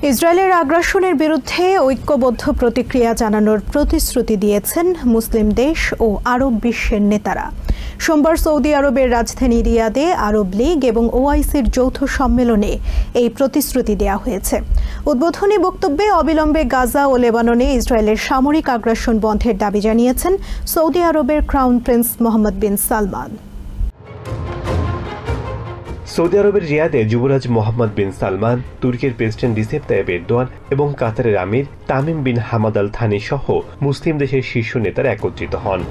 ইসরায়েলের আগ্রাসনের বিরুদ্ধে ঐক্যবদ্ধ প্রতিক্রিয়া জানানোর প্রতিশ্রুতি দিয়েছেন মুসলিম দেশ ও আরব বিশ্বের নেতারা। সোমবার সৌদি আরবের রাজধানী রিয়াদে আরব লীগ এবং ওআইসির যৌথ সম্মেলনে এই প্রতিশ্রুতি দেওয়া হয়েছে। উদ্বোধনী বক্তব্যে অবিলম্বে গাজা ও লেবাননে ইসরায়েলের সামরিক আগ্রাসন বন্ধের দাবি জানিয়েছেন সৌদি আরবের crown prince Mohammed bin Salman. Saudi আরবের রিয়াদে যুবরাজ মোহাম্মদ বিন সালমান, তুর্কির প্রেসিডেন্ট রিসেপ তাইয়েপ এরদোয়ান এবং কাতারের আমির Tamim bin Hamad Al Thani সহ মুসলিম দেশের শীর্ষ নেতারা একত্রিত হন।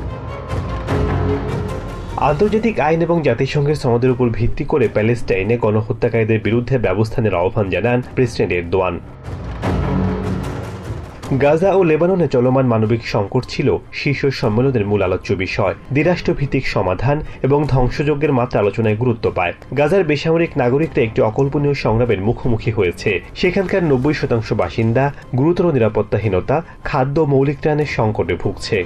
আন্তর্জাতিক আইন এবং জাতিসংঘের সনদের উপর ভিত্তি করে প্যালেস্টাইনে গণহত্যাকারীদের বিরুদ্ধে ব্যবস্থা নেওয়ার আহ্বান জানান প্রেসিডেন্ট এরদোয়ান। গাজা ও লেবাননে চলমান মানবিক সংকট ছিল শীর্ষ সম্মেলনের মূল আলোচ্য বিষয়। দ্বিরাষ্ট্রভিত্তিক সমাধান এবং ধ্বংসযজ্ঞের মাত্রা আলোচনায় গুরুত্ব পায়। গাজার বেসামরিক নাগরিকরা একটি অকল্পনীয় সংগ্রামের মুখোমুখি হয়েছে। সেখানকার ৯০% বাসিন্দা গুরুতর নিরাপত্তাহীনতা, খাদ্য ও মৌলিক ত্রাণের সংকটে ভুগছে।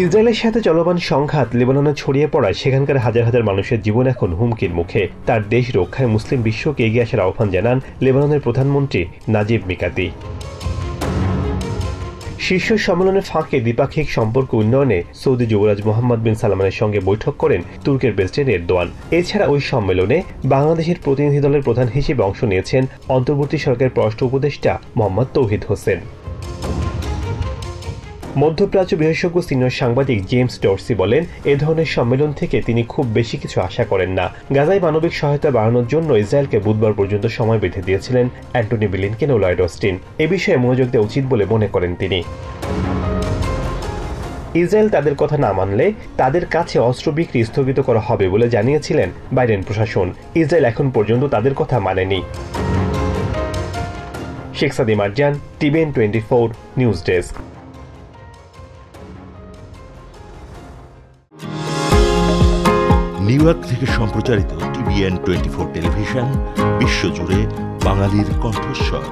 ইসরায়েলের সাথে চলমান সংঘাত লেবাননে ছড়িয়ে পড়ায় সেখানকার হাজার হাজার মানুষের জীবন এখন হুমকির মুখে। তার দেশ রক্ষায় মুসলিম বিশ্বকে এগিয়ে আসার আহ্বান জানান লেবাননের প্রধানমন্ত্রী নাজিব মিকাতি। শীর্ষ সম্মেলনের ফাঁকে দ্বিপাক্ষিক সম্পর্ক উন্নয়নে সৌদি যুবরাজ মোহাম্মদ বিন সালমানের সঙ্গে বৈঠক করেন তুর্কের প্রেসিডেন্ট এরদোয়ান। এছাড়া ওই সম্মেলনে বাংলাদেশের প্রতিনিধি দলের প্রধান হিসেবে অংশ নিয়েছেন অন্তর্বর্তী সরকারের পররাষ্ট্র উপদেষ্টা মোহাম্মদ তৌহিদ হোসেন। মধ্যপ্রাচ্য বিশেষজ্ঞ সিনিয়র সাংবাদিক জেমস ডর্সি বলেন, এ ধরনের সম্মেলন থেকে তিনি খুব বেশি কিছু আশা করেন না। গাজায় মানবিক সহায়তা বাড়ানোর জন্য ইসরায়েলকে বুধবার পর্যন্ত সময় বেঁধে দিয়েছিলেন অ্যান্টনি ব্লিনকেন ও লয়েড অস্টিন। এ বিষয়ে মনোযোগ দেওয়া উচিত বলে মনে করেন তিনি। ইসরায়েল তাদের কথা না মানলে তাদের কাছে অস্ত্র বিক্রি স্থগিত করা হবে বলে জানিয়েছিলেন বাইডেন প্রশাসন। ইসরায়েল এখন পর্যন্ত তাদের কথা মানেনি। শেখ সাদি Marjan, TVN 24 news desk. New York থেকে সম্প্রচারিত টিভিএন 24 টেলিভিশন বিশ্বজুড়ে বাঙালির কণ্ঠস্বর।